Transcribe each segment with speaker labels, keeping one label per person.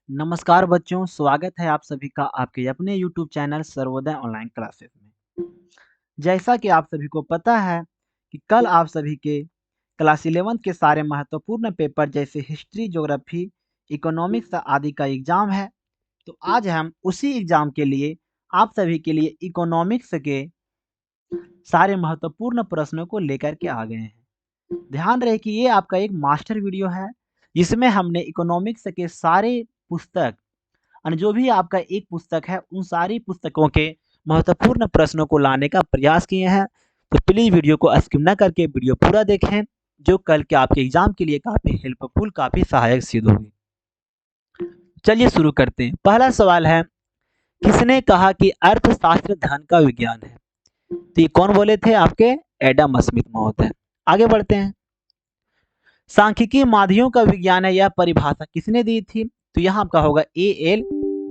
Speaker 1: नमस्कार बच्चों, स्वागत है आप सभी का आपके अपने YouTube channel Sarvodaya online classes में। जैसा कि आप सभी को पता है कि कल आप सभी के क्लास 11th के सारे महत्वपूर्ण पेपर जैसे हिस्ट्री, ज्योग्राफी, इकोनॉमिक्स आदि का एग्जाम है। तो आज हम उसी एग्जाम के लिए आप सभी के लिए इकोनॉमिक्स के सारे महत्वपूर्ण प्रश्नों को लेकर के आ गए हैं। ध्यान रहे कि ये आपका एक मास्टर वीडियो है, जिसमें हमने इकोनॉमिक्स के सारे पुस्तक और जो भी आपका एक पुस्तक है, उन सारी पुस्तकों के महत्वपूर्ण प्रश्नों को लाने का प्रयास किए हैं। तो प्लीज़ वीडियो को स्किप ना करके वीडियो पूरा देखें, जो कल के आपके एग्जाम के लिए काफ़ी हेल्पफुल, काफ़ी सहायक सिद्ध होगी। चलिए शुरू करते हैं। पहला सवाल है, किसने कहा कि अर्थशास्त्र धन का विज्ञान है? तो ये कौन बोले थे? आपके एडम स्मिथ महोदय। आगे बढ़ते हैं। सांख्यिकी माध्यमों का विज्ञान है, यह परिभाषा किसने दी थी? तो यहाँ आपका होगा ए.एल.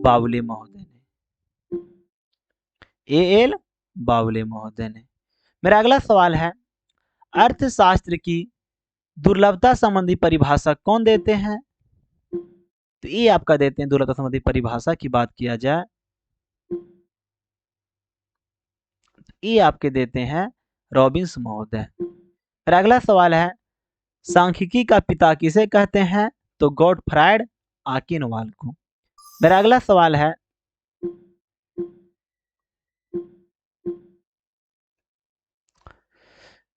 Speaker 1: बावले महोदय ने। ए.एल. बावले महोदय ने। मेरा अगला सवाल है, अर्थशास्त्र की दुर्लभता संबंधी परिभाषा कौन देते हैं? तो ये आपका देते हैं दुर्लभता संबंधी परिभाषा की बात किया जाए, ये आपके देते हैं रॉबिन्स महोदय। मेरा अगला सवाल है, सांख्यिकी का पिता किसे कहते हैं? तो गॉटफ्राइड आकिनवाल को। मेरा अगला सवाल है,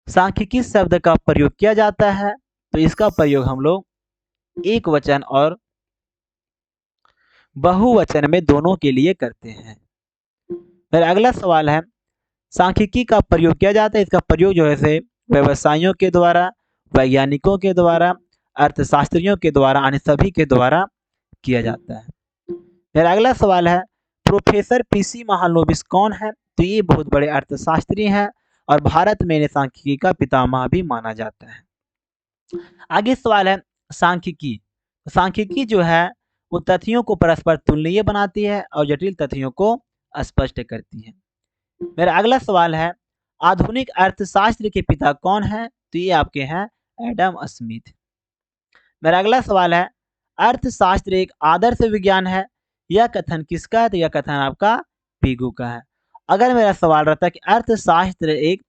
Speaker 1: सांख्यिकी शब्द का प्रयोग किया जाता है? तो इसका प्रयोग हम लोग एक वचन और बहुवचन में दोनों के लिए करते हैं। मेरा अगला सवाल है, सांख्यिकी का प्रयोग किया जाता है, इसका प्रयोग जो है से व्यवसायियों के द्वारा, वैज्ञानिकों के द्वारा, अर्थशास्त्रियों के द्वारा, अन्य सभी के द्वारा किया जाता है। मेरा अगला सवाल है, प्रोफेसर पीसी महालनोबिस कौन है? तो ये बहुत बड़े अर्थशास्त्री हैं और भारत में इन्हें सांख्यिकी का पितामह भी माना जाता है। आगे सवाल है, सांख्यिकी सांख्यिकी जो है वो तथ्यों को परस्पर तुलनीय बनाती है और जटिल तथ्यों को स्पष्ट करती है। मेरा अगला सवाल है, आधुनिक अर्थशास्त्र के पिता कौन है? तो ये आपके हैं एडम स्मिथ। मेरा अगला सवाल है, अर्थशास्त्र एक आदर्श विज्ञान है, यह कथन किसका है? तो यह कथन आपका पीगू का है। अगर मेरा सवाल रहता कि अर्थशास्त्र एक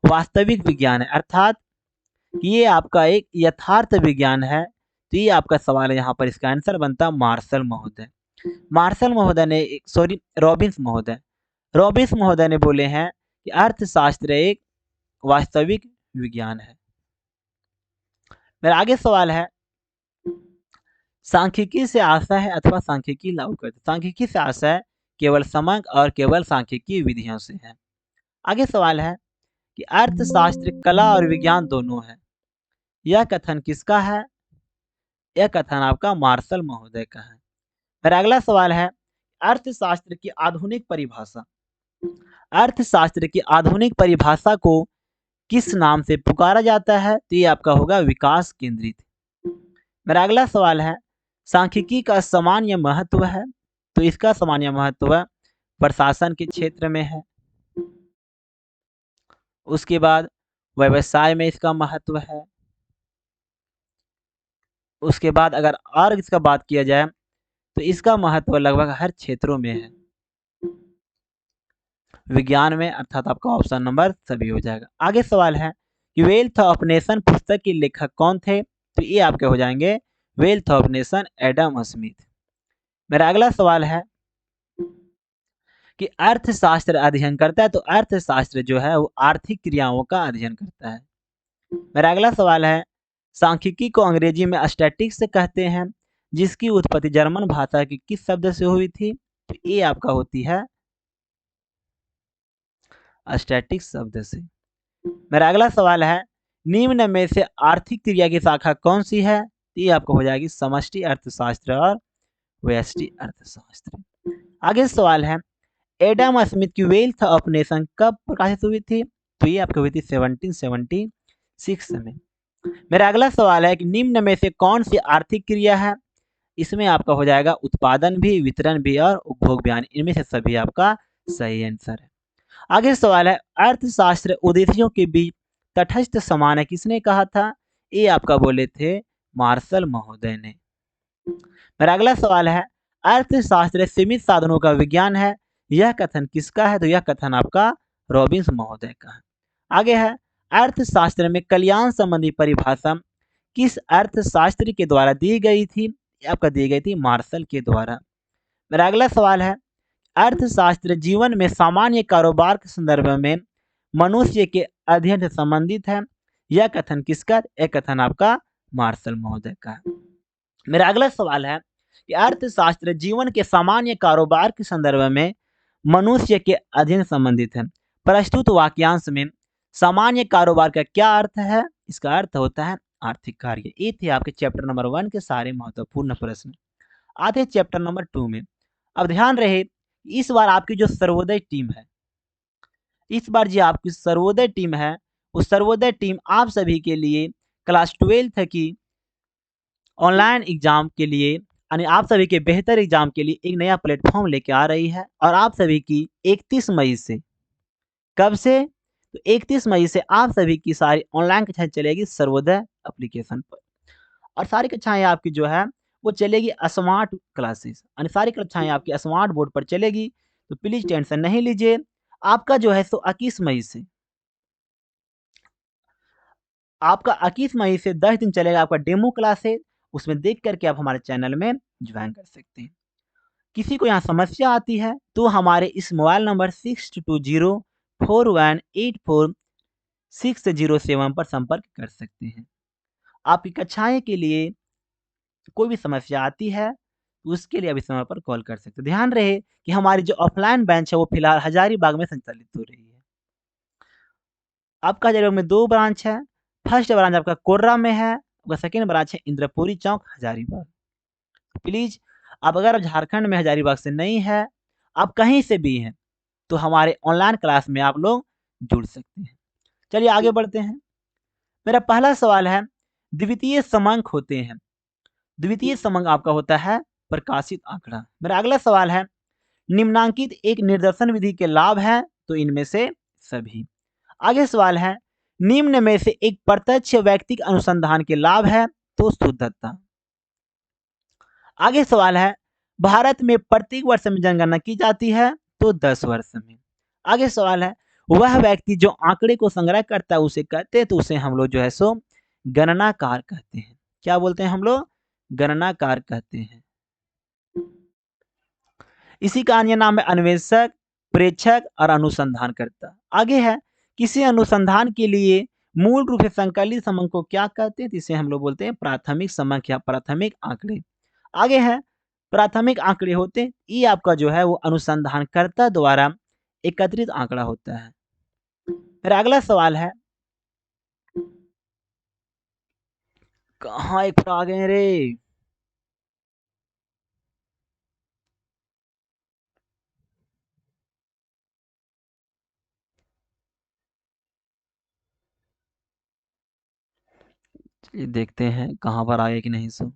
Speaker 1: वास्तविक विज्ञान है, अर्थात ये आपका एक यथार्थ विज्ञान है, तो ये आपका सवाल है, यहाँ पर इसका आंसर बनता मार्शल महोदय। मार्शल महोदय ने रॉबिन्स महोदय ने बोले हैं कि अर्थशास्त्र एक वास्तविक विज्ञान है। मेरा आगे सवाल है, सांख्यिकी से आशा है अथवा सांख्यिकी लागू करते? सांख्यिकी से आशा है केवल समक और केवल सांख्यिकी विधियों से है। आगे सवाल है कि अर्थशास्त्र कला और विज्ञान दोनों है, यह कथन किसका है? यह कथन आपका मार्शल महोदय का है। मेरा अगला सवाल है, अर्थशास्त्र की आधुनिक परिभाषा अर्थशास्त्र की आधुनिक परिभाषा को किस नाम से पुकारा जाता है? तो ये आपका होगा विकास केंद्रित। मेरा अगला सवाल है, सांख्यिकी का सामान्य महत्व है? तो इसका सामान्य महत्व प्रशासन के क्षेत्र में है। उसके बाद व्यवसाय में इसका महत्व है। उसके बाद अगर और इसका बात किया जाए तो इसका महत्व लगभग हर क्षेत्रों में है। विज्ञान में अर्थात आपका ऑप्शन नंबर सभी हो जाएगा। आगे सवाल है कि वेल्थ ऑफ नेशन पुस्तक के लेखक कौन थे? तो ये आपके हो जाएंगे wealth of nation Adam Smith. मेरा अगला सवाल है कि अर्थशास्त्र अध्ययन करता है? तो अर्थशास्त्र जो है वो आर्थिक क्रियाओं का अध्ययन करता है। मेरा अगला सवाल है, सांख्यिकी को अंग्रेजी में स्टैटिक्स कहते हैं, जिसकी उत्पत्ति जर्मन भाषा के किस शब्द से हुई थी? तो ये आपका होती है स्टैटिक्स शब्द से। मेरा अगला सवाल है, निम्न में से आर्थिक क्रिया की शाखा कौन सी है? ये आपको हो जाएगी समष्टि अर्थशास्त्र और व्यष्टि अर्थशास्त्र। आगे सवाल है, एडम स्मिथ की वेल्थ ऑफ नेशन कब प्रकाशित हुई थी? तो ये आपकी हुई थी 1776 में। मेरा अगला सवाल है कि निम्न में से कौन सी आर्थिक क्रिया है? इसमें आपका हो जाएगा उत्पादन भी, वितरण भी और उपभोग भी, इनमें से सभी आपका सही आंसर है। आगे सवाल है, अर्थशास्त्र उद्देश्यों के बीच तटस्थ समान है, किसने कहा था? ये आपका बोले थे मार्शल महोदय ने। मेरा अगला सवाल है, अर्थशास्त्र सीमित साधनों का विज्ञान है, यह कथन किसका है? तो यह कथन आपका रॉबिन्स महोदय का है। आगे है, अर्थशास्त्र में कल्याण संबंधी परिभाषा किस अर्थशास्त्री के द्वारा दी गई थी? ये आपका दी गई थी मार्शल के द्वारा। मेरा अगला सवाल है, अर्थशास्त्र जीवन में सामान्य कारोबार के संदर्भ में मनुष्य के अध्ययन से संबंधित है, यह कथन किसका? यह कथन आपका मार्शल महोदय का है। मेरा अगला सवाल है कि अर्थशास्त्र जीवन के सामान्य कारोबार के संदर्भ में मनुष्य के अध्ययन से संबंधित है। प्रस्तुत वाक्यांश में सामान्य कारोबार का क्या अर्थ है? इसका अर्थ होता है आर्थिक कार्य। ये थे आपके चैप्टर नंबर 1 के सारे महत्वपूर्ण प्रश्न। आते हैं चैप्टर नंबर 2 में। अब ध्यान रहे, इस बार आपकी जो सर्वोदय टीम है, इस बार जो आपकी सर्वोदय टीम है, उस सर्वोदय टीम आप सभी के लिए क्लास 12th की ऑनलाइन एग्जाम के लिए, यानी आप सभी के बेहतर एग्जाम के लिए एक नया प्लेटफॉर्म लेके आ रही है। और आप सभी की 31 मई से, कब से? तो 31 मई से आप सभी की सारी ऑनलाइन कक्षाएं चलेगी सर्वोदय एप्लीकेशन पर। और सारी कक्षाएं आपकी जो है वो चलेगी स्मार्ट क्लासेस, यानी सारी कक्षाएं आपकी स्मार्ट बोर्ड पर चलेगी। तो प्लीज टेंशन नहीं लीजिए। आपका जो है सो 21 मई से, आपका 21 मई से 10 दिन चलेगा आपका डेमो क्लासेस। उसमें देख करके आप हमारे चैनल में ज्वाइन कर सकते हैं। किसी को यहाँ समस्या आती है तो हमारे इस मोबाइल नंबर 6204184607 पर संपर्क कर सकते हैं। आपकी कक्षाएं के लिए कोई भी समस्या आती है तो उसके लिए अभी समय पर कॉल कर सकते हैं। ध्यान रहे कि हमारी जो ऑफलाइन बेंच है वो फिलहाल हजारीबाग में संचालित हो रही है। आपका हजारीबाग में 2 ब्रांच है। फर्स्ट ब्रांच आपका कोर्रा में है, आपका सेकंड ब्रांच है इंद्रपुरी चौक हजारीबाग। प्लीज, आप अगर झारखंड में हजारीबाग से नहीं है, आप कहीं से भी हैं, तो हमारे ऑनलाइन क्लास में आप लोग जुड़ सकते हैं। चलिए आगे बढ़ते हैं। मेरा पहला सवाल है, द्वितीय समांक होते हैं। द्वितीय समांक आपका होता है प्रकाशित आंकड़ा। मेरा अगला सवाल है, निम्नांकित एक निर्देशन विधि के लाभ हैं, तो इनमें से सभी। आगे सवाल है, निम्न में से एक प्रत्यक्ष व्यक्तिक अनुसंधान के लाभ है, तो शुद्धता। आगे सवाल है, भारत में प्रत्येक वर्ष में जनगणना की जाती है, तो 10 वर्ष में। आगे सवाल है, वह व्यक्ति जो आंकड़े को संग्रह करता है उसे कहते हैं, तो उसे हम लोग जो है सो गणनाकार कहते हैं। क्या बोलते हैं हम लोग? गणनाकार कहते हैं। इसी का अन्य नाम है अन्वेषक, प्रेक्षक और अनुसंधानकर्ता। आगे है, किसी अनुसंधान के लिए मूल रूप से संकलित समंक को क्या कहते हैं? तो इसे हम लोग बोलते हैं प्राथमिक समंक या प्राथमिक आंकड़े। आगे है, प्राथमिक आंकड़े होते हैं, ये आपका जो है वो अनुसंधानकर्ता द्वारा एकत्रित आंकड़ा होता है। फिर अगला सवाल है, कहाँ एक आ गए रे? चलिए देखते हैं कहाँ पर आए कि नहीं सो।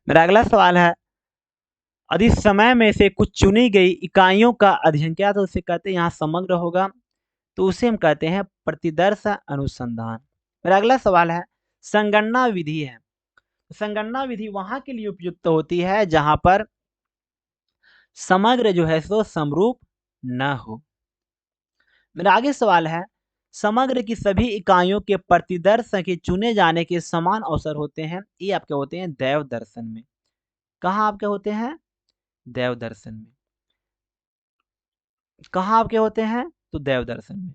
Speaker 1: मेरा अगला सवाल है, यदि समय में से कुछ चुनी गई इकाइयों का अध्ययन किया तो उसे कहते हैं, यहाँ समग्र होगा, तो उसे हम कहते हैं प्रतिदर्श अनुसंधान। मेरा अगला सवाल है, संगणना विधि है। संगणना विधि वहां के लिए उपयुक्त होती है जहां पर समग्र जो है सो समरूप न हो। मेरा आगे सवाल है, समग्र की सभी इकाइयों के प्रतिदर्श के चुने जाने के समान अवसर होते हैं, ये आपके होते हैं दैव दर्शन में। कहाँ आपके होते हैं? दैव दर्शन में। कहाँ आपके होते हैं? तो दैव दर्शन में।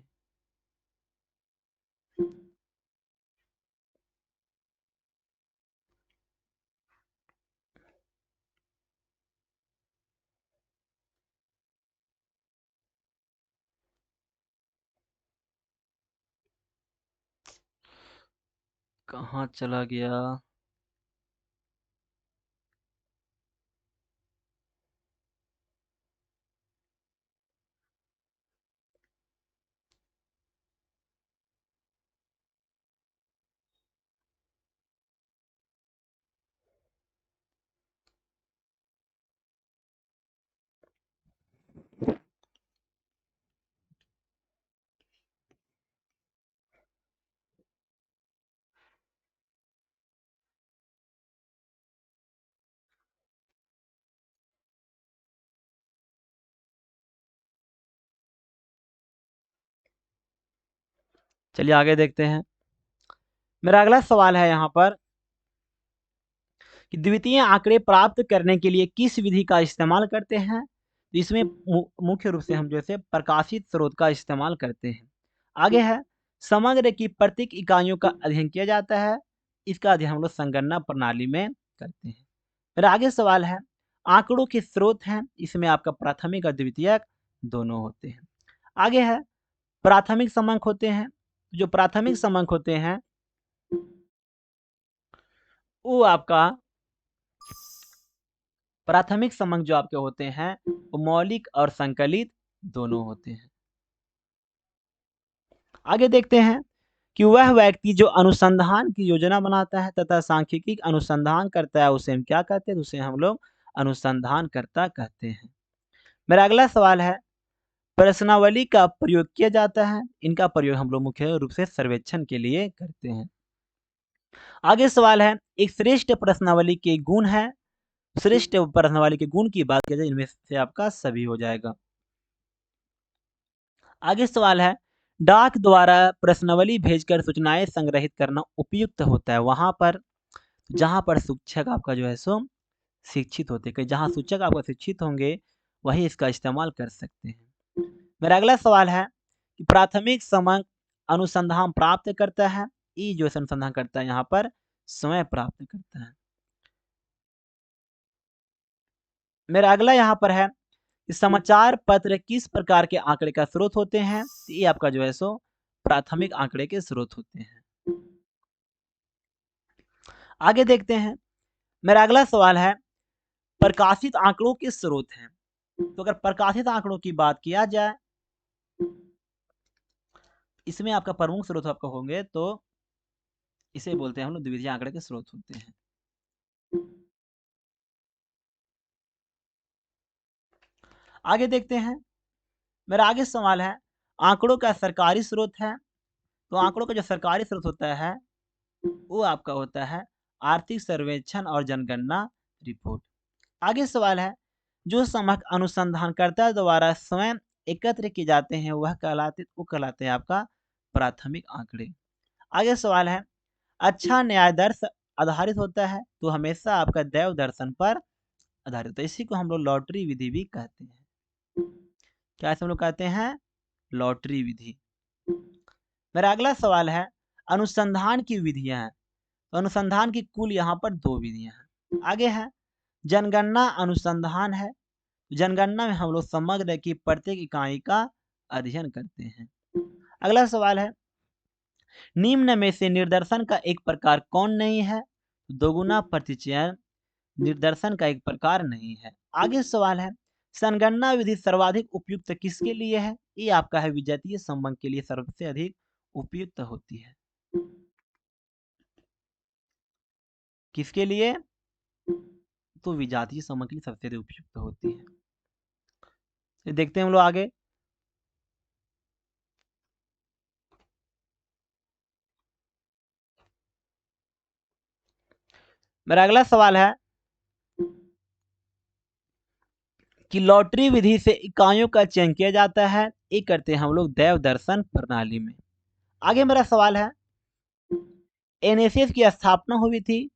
Speaker 1: कहाँ चला गया? चलिए आगे देखते हैं। मेरा अगला सवाल है यहाँ पर कि द्वितीय आंकड़े प्राप्त करने के लिए किस विधि का इस्तेमाल करते हैं? तो इसमें मुख्य रूप से हम जैसे प्रकाशित स्रोत का इस्तेमाल करते हैं। आगे है समग्र की प्रतीक इकाइयों का अध्ययन किया जाता है। इसका अध्ययन हम लोग संगणना प्रणाली में करते हैं। फिर आगे सवाल है आंकड़ों के स्रोत हैं, इसमें आपका प्राथमिक और द्वितीयक दोनों होते हैं। आगे है प्राथमिक समांक होते हैं। जो प्राथमिक समांक होते हैं वो आपका प्राथमिक समांक जो आपके होते हैं वो मौलिक और संकलित दोनों होते हैं। आगे देखते हैं कि वह व्यक्ति जो अनुसंधान की योजना बनाता है तथा सांख्यिकी अनुसंधान करता है उसे हम क्या कहते हैं? उसे हम लोग अनुसंधानकर्ता कहते हैं। मेरा अगला सवाल है प्रश्नावली का प्रयोग किया जाता है। इनका प्रयोग हम लोग मुख्य रूप से सर्वेक्षण के लिए करते हैं। आगे सवाल है एक श्रेष्ठ प्रश्नावली के गुण है। श्रेष्ठ प्रश्नावली के गुण की बात की जाए इनमें से आपका सभी हो जाएगा। आगे सवाल है डाक द्वारा प्रश्नावली भेजकर सूचनाएं संग्रहित करना उपयुक्त होता है वहां पर जहां पर शिक्षक आपका जो है सो शिक्षित होते हैं। जहां शिक्षक आपका शिक्षित होंगे वही इसका इस्तेमाल कर सकते हैं। मेरा अगला सवाल है कि प्राथमिक समांक अनुसंधान प्राप्त करता है। ई जो अनुसंधान करता है यहाँ पर समय प्राप्त करता है। मेरा अगला यहाँ पर है कि समाचार पत्र किस प्रकार के आंकड़े का स्रोत होते हैं? ये आपका जो है सो प्राथमिक आंकड़े के स्रोत होते हैं। आगे देखते हैं। मेरा अगला सवाल है प्रकाशित आंकड़ों के स्रोत हैं। तो अगर प्रकाशित आंकड़ों की बात किया जाए इसमें आपका प्रमुख स्रोत आपका होंगे तो इसे बोलते हैं हम लोग द्वितीय आंकड़े के स्रोत होते हैं। आगे देखते हैं। मेरा आगे सवाल है आंकड़ों का सरकारी स्रोत है। तो आंकड़ों का जो सरकारी स्रोत होता है वो आपका होता है आर्थिक सर्वेक्षण और जनगणना रिपोर्ट। आगे सवाल है जो समक अनुसंधानकर्ता द्वारा स्वयं एकत्र किए जाते हैं वो कहलाते हैं आपका प्राथमिक आंकड़े। आगे सवाल है अच्छा न्यायदर्श आधारित होता है तो हमेशा आपका दैव दर्शन पर आधारित होता है। इसी को हम लोग लॉटरी विधि भी कहते हैं। क्या हम लोग कहते हैं? लॉटरी विधि। मेरा अगला सवाल है अनुसंधान की विधियां हैं। तो अनुसंधान की कुल यहाँ पर 2 विधियां हैं। आगे है जनगणना अनुसंधान है। जनगणना में हम लोग समग्र की प्रत्येक इकाई का अध्ययन करते हैं। अगला सवाल है निम्न में से निर्दर्शन का एक प्रकार कौन नहीं है? दोगुना प्रतिचयन निर्दर्शन का एक प्रकार नहीं है। आगे सवाल है संगणना विधि सर्वाधिक उपयुक्त किसके लिए है? ये आपका है विजातीय संबंध के लिए सबसे अधिक उपयुक्त होती है। किसके लिए? तो विजातीय संबंध के लिए सबसे अधिक उपयुक्त होती है। तो देखते हैं हम लोग आगे। मेरा अगला सवाल है कि लॉटरी विधि से इकाइयों का चयन किया जाता है। ये करते हैं हम लोग दैव दर्शन प्रणाली में। आगे मेरा सवाल है एनएसएस की स्थापना हुई थी।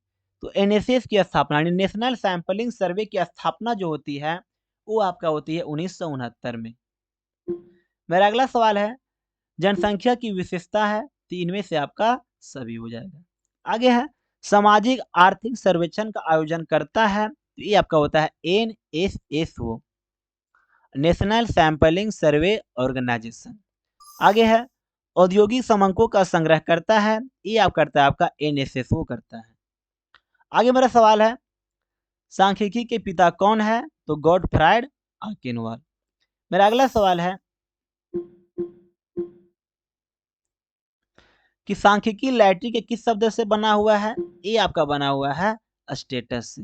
Speaker 1: तो एनएसएस की स्थापना नेशनल सैंपलिंग सर्वे की स्थापना जो होती है वो आपका होती है 1969 में। मेरा अगला सवाल है जनसंख्या की विशेषता है तो इनमें से आपका सभी हो जाएगा। आगे है सामाजिक आर्थिक सर्वेक्षण का आयोजन करता है तो ये आपका होता है एनएसएसओ नेशनल सैंपलिंग सर्वे ऑर्गेनाइजेशन। आगे है औद्योगिक समांकों का संग्रह करता है ये आप करता है आपका एनएसएसओ करता है। आगे मेरा सवाल है सांख्यिकी के पिता कौन है? तो गॉडफ्राइड आर्केनवाल। मेरा अगला सवाल है कि सांख्यिकी लैटिन के किस शब्द से बना हुआ है? ये आपका बना हुआ है स्टेटस से।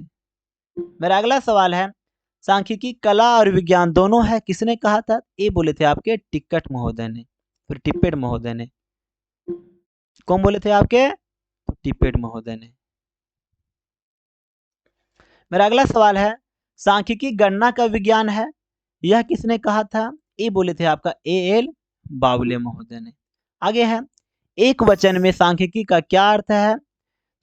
Speaker 1: मेरा अगला सवाल है सांख्यिकी कला और विज्ञान दोनों है किसने कहा था? ये बोले थे आपके टिकट महोदय ने, फिर टिप्पेट महोदय ने। कौन बोले थे आपके? तो टिप्पेट महोदय ने। मेरा अगला सवाल है सांख्यिकी गणना का विज्ञान है यह किसने कहा था? ये बोले थे आपका एएल बावले महोदय ने। आगे है एक वचन में सांख्यिकी का क्या अर्थ है?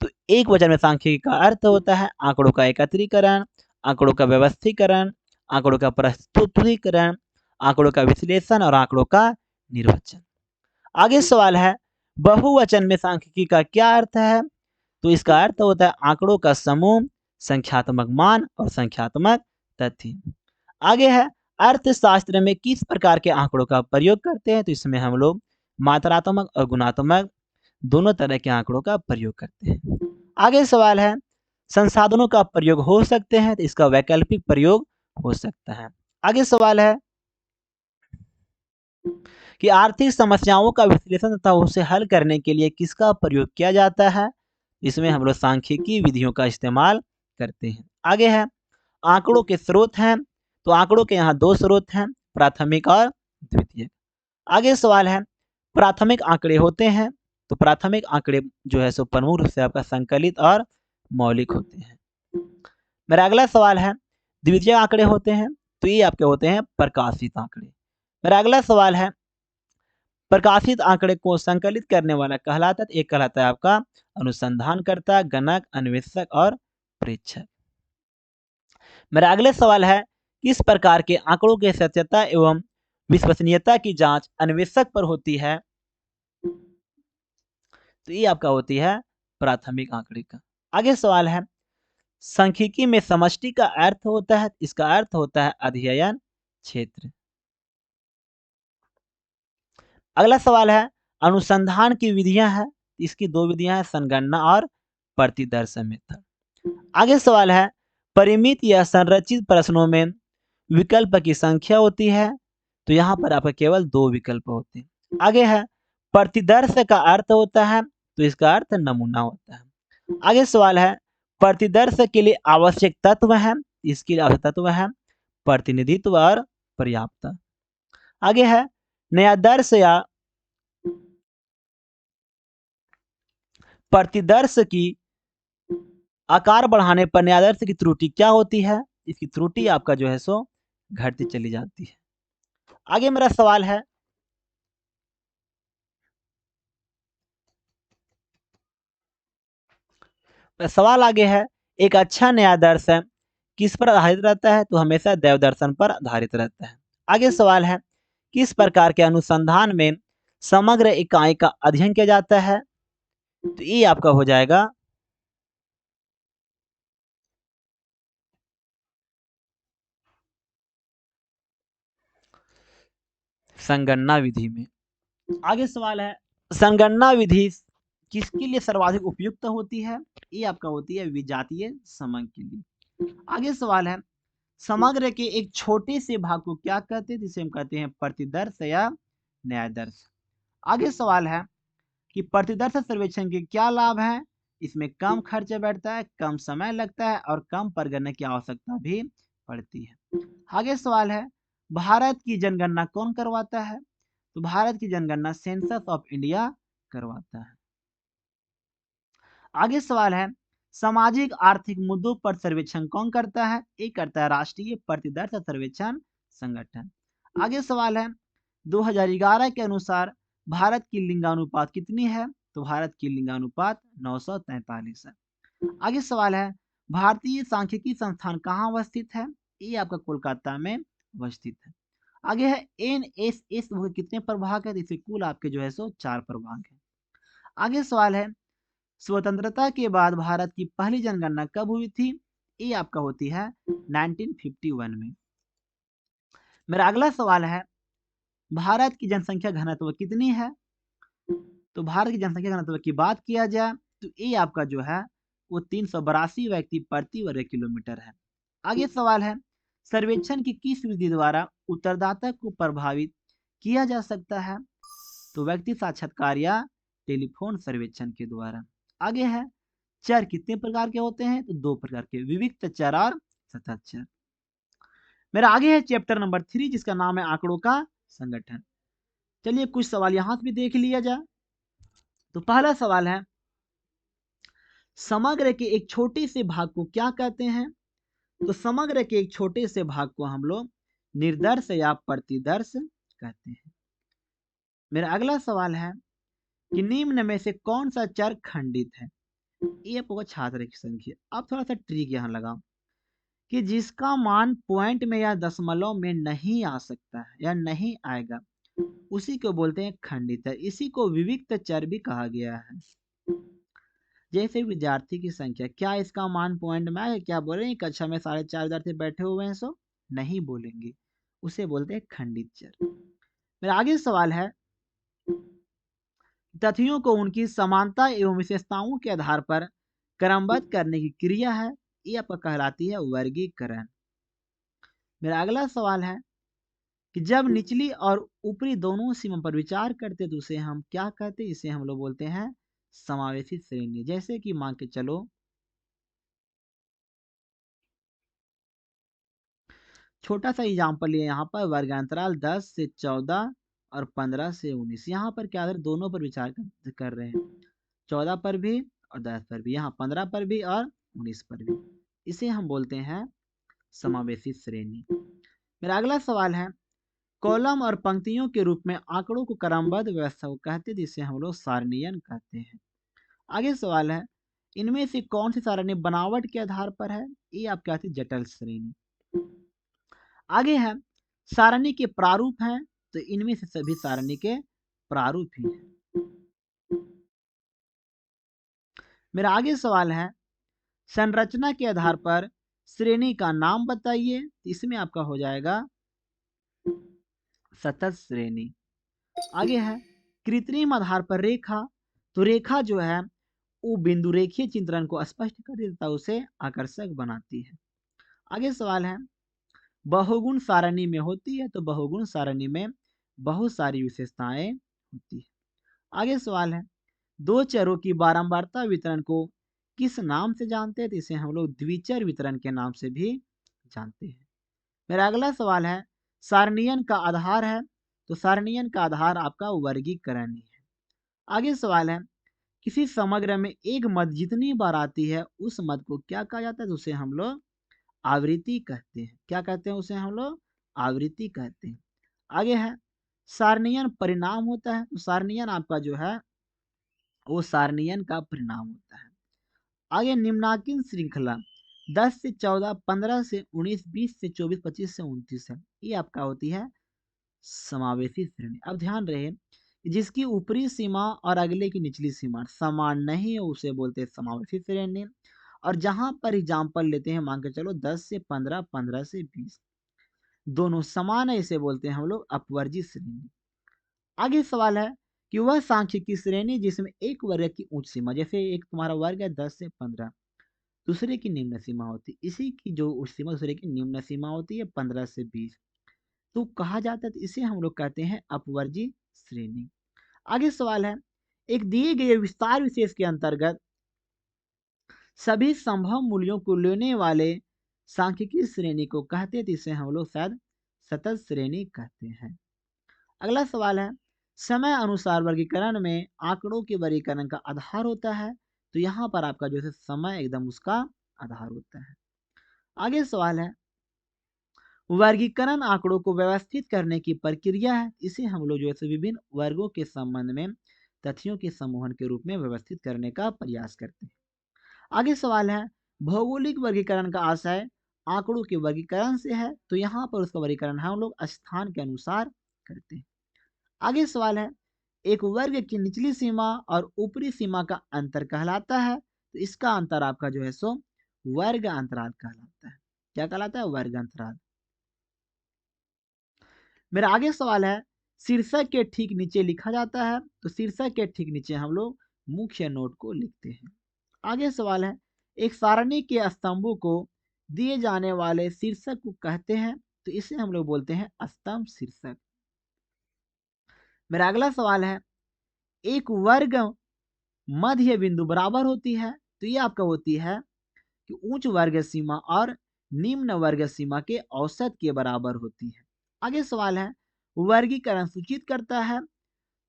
Speaker 1: तो एक वचन में सांख्यिकी का अर्थ होता है आंकड़ों का एकत्रीकरण, आंकड़ों का व्यवस्थीकरण, आंकड़ों का प्रस्तुतिकरण, आंकड़ों का विश्लेषण और आंकड़ों का निर्वचन। आगे सवाल है, बहुवचन में सांख्यिकी का क्या अर्थ है? तो इसका अर्थ होता है आंकड़ों का समूह, संख्यात्मक मान और संख्यात्मक तथ्य। आगे है, अर्थशास्त्र में किस प्रकार के आंकड़ों का प्रयोग करते हैं? तो इसमें हम लोग मात्रात्मक और गुणात्मक दोनों तरह के आंकड़ों का प्रयोग करते हैं। आगे सवाल है, संसाधनों का प्रयोग हो सकते हैं? तो इसका वैकल्पिक प्रयोग हो सकता है। आगे सवाल है कि आर्थिक समस्याओं का विश्लेषण तथा उसे हल करने के लिए किसका प्रयोग किया जाता है? इसमें हम लोग सांख्यिकी विधियों का इस्तेमाल करते हैं। आगे है, आंकड़ों के स्रोत हैं। तो आंकड़ों के यहाँ दो स्रोत हैं, प्राथमिक और द्वितीयक। आगे सवाल है, प्राथमिक आंकड़े होते हैं। तो प्राथमिक आंकड़े जो है सो प्रमुख रूप से आपका संकलित और मौलिक होते हैं। मेरा अगला सवाल है, द्वितीयक आंकड़े होते हैं। तो ये आपके होते हैं प्रकाशित आंकड़े। मेरा अगला सवाल है, प्रकाशित आंकड़े को संकलित करने वाला कहलाता है। एक कहलाता है आपका अनुसंधानकर्ता, गणक, अन्वेषक और प्रेक्षक। मेरा अगले सवाल है, किस प्रकार के आंकड़ों की सत्यता एवं विश्वसनीयता की जांच अन्वेषक पर होती है? तो ये आपका होती है प्राथमिक आंकड़े का। आगे सवाल है, सांख्यिकी में समष्टि का अर्थ होता है, इसका अर्थ होता है अध्ययन क्षेत्र। अगला सवाल है, अनुसंधान की विधियां हैं। इसकी दो विधियां हैं, संगणना और प्रतिदर्श मेथड। आगे सवाल है, परिमित या संरचित प्रश्नों में विकल्प की संख्या होती है। तो यहाँ पर आपका केवल दो विकल्प होते हैं। आगे है, प्रतिदर्श का अर्थ होता है। तो इसका अर्थ नमूना होता है। आगे सवाल है, प्रतिदर्श के लिए आवश्यक तत्व है। इसके लिए आवश्यक तत्व है प्रतिनिधित्व और पर्याप्तता। आगे है, नया दर्श या प्रतिदर्श की आकार बढ़ाने पर नया दर्श की त्रुटि क्या होती है? इसकी त्रुटि आपका जो है सो घटती चली जाती है। आगे मेरा सवाल है, सवाल आगे है, एक अच्छा नया दर्शन किस पर आधारित रहता है? तो हमेशा दैव दर्शन पर आधारित रहता है। आगे सवाल है, किस प्रकार के अनुसंधान में समग्र इकाई का अध्ययन किया जाता है? तो ये आपका हो जाएगा संगणना विधि में। आगे सवाल है, संगणना विधि किसके लिए सर्वाधिक उपयुक्त होती है? ये आपका होती है विजातीय समग्र के लिए। आगे सवाल है, समग्र के एक छोटे से भाग को क्या कहते हैं? जिसे हम कहते हैं प्रतिदर्श या न्यायदर्श। आगे सवाल है कि प्रतिदर्श सर्वेक्षण के क्या लाभ हैं? इसमें कम खर्च बैठता है, कम समय लगता है और कम परिगणना की आवश्यकता भी पड़ती है। आगे सवाल है, भारत की जनगणना कौन करवाता है? तो भारत की जनगणना सेंसस ऑफ इंडिया करवाता है। आगे सवाल है, सामाजिक आर्थिक मुद्दों पर सर्वेक्षण कौन करता है? एक करता है राष्ट्रीय प्रतिदर्श सर्वेक्षण संगठन। आगे सवाल है, 2011 के अनुसार भारत की लिंगानुपात कितनी है? तो भारत की लिंगानुपात 943 है। आगे सवाल है, भारतीय सांख्यिकी संस्थान कहाँ अवस्थित है? ये आपका कोलकाता में अवस्थित है। आगे है, एनएसएस के कितने प्रभाग है? इसे कुल आपके जो है सो 4 प्रभाग है। आगे सवाल है, स्वतंत्रता के बाद भारत की पहली जनगणना कब हुई थी? ये आपका होती है 1951 में। मेरा अगला सवाल है, भारत की जनसंख्या घनत्व कितनी है? तो भारत की जनसंख्या घनत्व की बात किया जाए तो ये आपका जो है वो 382 व्यक्ति प्रति वर्ग किलोमीटर है। आगे सवाल है, सर्वेक्षण की किस विधि द्वारा उत्तरदाता को प्रभावित किया जा सकता है? तो व्यक्ति साक्षात्कार या टेलीफोन सर्वेक्षण के द्वारा। आगे है, चर कितने प्रकार के होते हैं? तो दो प्रकार के, विविक्त चर और सतत चर। मेरा आगे है चैप्टर नंबर 3 जिसका नाम है आंकड़ों का संगठन। चलिए कुछ सवाल यहां से भी देख लिया जाए। तो पहला सवाल है, समग्र के एक छोटे से भाग को क्या कहते हैं? तो समग्र के एक छोटे से भाग को हम लोग निर्दर्श या प्रतिदर्श कहते हैं। मेरा अगला सवाल है, कि निम्न में से कौन सा चर खंडित है। ये आपको छात्र की संख्या। अब थोड़ा सा ट्रिक यहाँ लगाओ कि जिसका मान पॉइंट में या दशमलव में नहीं आ सकता है या नहीं आएगा, उसी को बोलते हैं खंडित चर। इसी को विविक्त चर भी कहा गया है। जैसे विद्यार्थी की संख्या, क्या इसका मान पॉइंट में आएगा? क्या बोलेंगे कक्षा में 4.5 विद्यार्थी बैठे हुए हैं सो? नहीं बोलेंगे, उसे बोलते हैं खंडित चर। मेरा आगे सवाल है, तथ्यों को उनकी समानता एवं विशेषताओं के आधार पर क्रमबद्ध करने की क्रिया है, ये आपका कहलाती है वर्गीकरण। मेरा अगला सवाल है कि जब निचली और ऊपरी दोनों सीमा पर विचार करते तो उसे हम क्या कहते हैं? इसे हम लोग बोलते हैं समावेशी श्रेणी। जैसे कि मान के चलो, छोटा सा एग्जाम्पल लिए यहाँ पर वर्गांतराल 10 से 14 और 15 से 19। यहाँ पर क्या दोनों पर विचार कर रहे हैं, 14 पर भी और 10 पर भी, यहाँ 15 पर भी और 19 पर भी। इसे हम बोलते हैं समावेशी श्रेणी। मेरा अगला सवाल है, कॉलम और पंक्तियों के रूप में आंकड़ों को क्रमबद्ध व्यवस्था को कहते हैं, जिसे हम लोग सारणीयन कहते हैं। आगे सवाल है, इनमें से कौन सी सारणी बनावट के आधार पर है? ये आप कहते हैं जटिल श्रेणी। आगे है, सारणी के प्रारूप हैं, तो इनमें से सभी सारणी के प्रारूप ही हैं। मेरा आगे सवाल है, संरचना के आधार पर श्रेणी का नाम बताइए। इसमें आपका हो जाएगा सतत श्रेणी। आगे है, कृत्रिम आधार पर रेखा, तो रेखा जो है वो बिंदु रेखीय चित्रण को स्पष्ट कर देता है, उसे आकर्षक बनाती है। आगे सवाल है, बहुगुण सारणी में होती है, तो बहुगुण सारणी में बहुत सारी विशेषताएं होती है। आगे सवाल है, दो चरों की बारंबारता वितरण को किस नाम से जानते हैं? तो इसे हम लोग द्विचर वितरण के नाम से भी जानते हैं। मेरा अगला सवाल है, सारणीयन का आधार है, तो सारणीयन का आधार आपका वर्गीकरण ही है। आगे सवाल है, किसी समग्र में एक मद जितनी बार आती है उस मद को क्या कहा जाता है? तो उसे हम लोग आवृत्ति कहते हैं। क्या कहते हैं? उसे हम लोग आवृत्ति कहते हैं। आगे है, सारणीयन परिणाम होता है, तो सारणीयन आपका जो है वो सारणीयन का परिणाम होता है। आगे निम्नांकित श्रृंखला 10 से 14, 15 से 19, 20 से 24, 25 से 29 है, ये आपका होती है समावेशी श्रेणी। अब ध्यान रहे, जिसकी ऊपरी सीमा और अगले की निचली सीमा समान नहीं है उसे बोलते हैं समावेशी श्रेणी। और जहां पर एग्जाम्पल लेते हैं, मान के चलो 10 से 15, 15 से 20, दोनों समान है, इसे बोलते हैं हम लोग अपवर्जी श्रेणी। आगे सवाल है कि वह सांख्यिकी श्रेणी जिसमें एक वर्ग की उच्च सीमा, जैसे एक तुम्हारा वर्ग है 10 से 15, दूसरे की निम्न सीमा होती है, इसी की जो उच्च सीमा दूसरे की निम्न सीमा होती है 15 से 20, तो कहा जाता है, तो इसे हम लोग कहते हैं अपवर्जी श्रेणी। आगे सवाल है, एक दिए गए विस्तार विशेष के अंतर्गत सभी संभव मूल्यों को लेने वाले सांख्यिकी श्रेणी को कहते हैं, तो इसे हम लोग शायद सतत श्रेणी कहते हैं। अगला सवाल है, समय अनुसार वर्गीकरण में आंकड़ों के वर्गीकरण का आधार होता है, तो यहाँ पर आपका जो है समय एकदम उसका आधार होता है। आगे सवाल है, वर्गीकरण आंकड़ों को व्यवस्थित करने की प्रक्रिया है, इसे हम लोग जो है विभिन्न वर्गों के संबंध में तथ्यों के समूहन के रूप में व्यवस्थित करने का प्रयास करते हैं। आगे सवाल है, भौगोलिक वर्गीकरण का आशय आंकड़ों के वर्गीकरण से है, तो यहाँ पर उसका वर्गीकरण हम लोग स्थान के अनुसार करते हैं। आगे सवाल है, एक वर्ग की निचली सीमा और ऊपरी सीमा का अंतर कहलाता है, तो इसका अंतर आपका जो है सो वर्ग अंतराल कहलाता है। क्या कहलाता है? वर्ग अंतराल। मेरा आगे सवाल है, शीर्षक के ठीक नीचे लिखा जाता है, तो शीर्षक के ठीक नीचे हम लोग मुख्य नोट को लिखते हैं। आगे सवाल है, एक सारणी के स्तंभों को दिए जाने वाले शीर्षक को कहते हैं, तो इसे हम लोग बोलते हैं स्तंभ शीर्षक। मेरा अगला सवाल है, एक वर्ग मध्य बिंदु बराबर होती है, तो ये आपका होती है कि उच्च वर्ग सीमा और निम्न वर्ग सीमा के औसत के बराबर होती है। आगे सवाल है, वर्गीकरण सूचित करता है,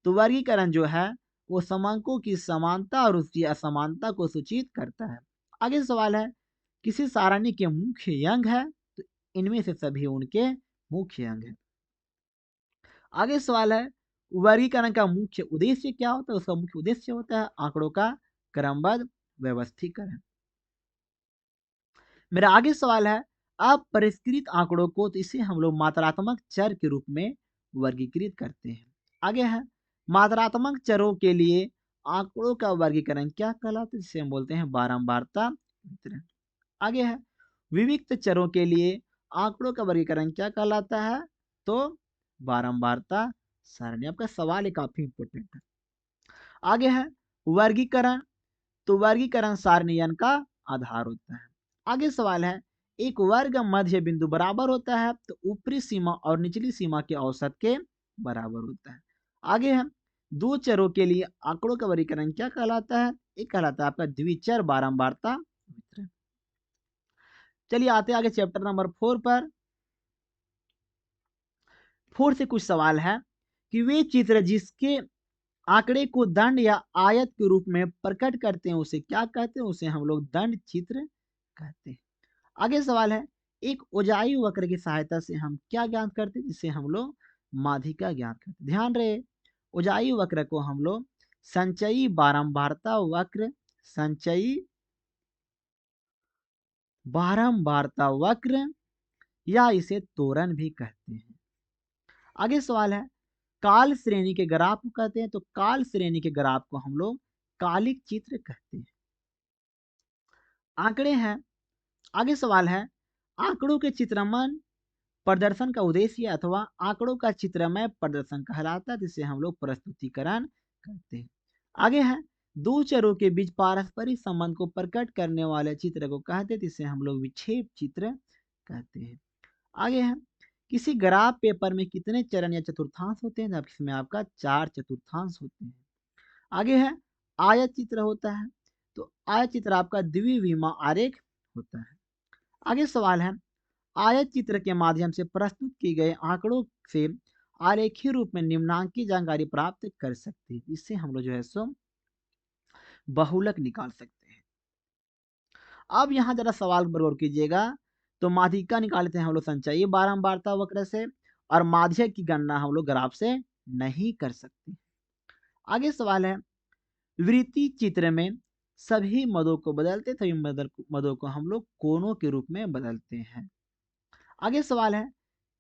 Speaker 1: तो वर्गीकरण जो है वो समांकों की समानता और उसकी असमानता को सूचित करता है। आगे सवाल है, किसी सारणी के मुख्य अंग है, तो इनमें से सभी उनके मुख्य अंग है। आगे सवाल है, वर्गीकरण का मुख्य उद्देश्य क्या होता है? उसका मुख्य उद्देश्य होता है आंकड़ों का क्रमबद्ध व्यवस्थीकरण। मेरा आगे सवाल है, अब परिष्कृत आंकड़ों को तो इसे हम लोग मात्रात्मक चर के रूप में वर्गीकृत करते हैं। आगे है, मात्रात्मक चरों के लिए आंकड़ों का वर्गीकरण क्या कहलाता है? जिसे हम बोलते हैं बारंबारता वितरण। आगे है, विविक्त चरों के लिए आंकड़ों का वर्गीकरण क्या कहलाता है? तो बारंबारता सारणी। आपका सवाल है काफी इंपोर्टेंट है। आगे है, वर्गीकरण, तो वर्गीकरण सारणीयन का आधार होता है। आगे सवाल है, एक वर्ग मध्य बिंदु बराबर होता है तो ऊपरी सीमा और निचली सीमा के औसत के बराबर होता है। आगे है, दो चरों के लिए आंकड़ों का वर्गीकरण क्या कहलाता है? एक कहलाता है आपका द्विचर बारंबारता वितरण। चलिए आते आगे चैप्टर नंबर 4 पर। 4 से कुछ सवाल है कि वे चित्र जिसके आंकड़े को दंड या आयत के रूप में प्रकट करते हैं उसे क्या कहते हैं? उसे हम लोग दंड चित्र कहते हैं। आगे सवाल है, एक ओजाई वक्र की सहायता से हम क्या ज्ञात करते हैं? जिसे हम लोग माध्यिका ज्ञात करते हैं। ध्यान रहे, ओजाई वक्र को हम लोग संचयी बारंबारता वक्र, संचयी बारंबारता वक्र या इसे त्वरण भी कहते हैं। आगे सवाल है, काल श्रेणी के ग्राफ को कहते हैं, तो काल श्रेणी के ग्राफ को हम लोग कालिक चित्र कहते हैं। आंकड़े हैं। आगे सवाल है, आंकड़ों के चित्रमन प्रदर्शन का उद्देश्य अथवा आंकड़ों का चित्रमय प्रदर्शन कहलाता है, जिसे हम लोग प्रस्तुतिकरण कहते हैं। आगे है, दो चरों के बीच पारस्परिक संबंध को प्रकट करने वाले चित्र को कहते हैं, जिसे हम लोग विक्षेप चित्र कहते हैं। आगे है, किसी ग्राफ पेपर में कितने चरण या चतुर्थांश होते हैं? इसमें आपका 4 चतुर्थांश होते हैं। आगे है, आयत चित्र होता है, तो आयत चित्र आपका द्विविमा आरेख होता है। आगे सवाल है, आयत चित्र के माध्यम से प्रस्तुत किए गए आंकड़ों से आरेखीय रूप में निम्नांकित जानकारी प्राप्त कर सकते हैं। इससे हम लोग जो है सो बहुलक निकाल सकते हैं। अब यहाँ जरा सवाल पर गौर कीजिएगा, तो माध्यिका निकालते हैं हम लोग संचयी बारंबारता वक्र से, और माध्य की गणना हम लोग ग्राफ से नहीं कर सकते। आगे सवाल है, वृत्तीय चित्र में सभी मदों को बदलते, सभी मदों को हम लोग कोणों के रूप में बदलते हैं। आगे सवाल है,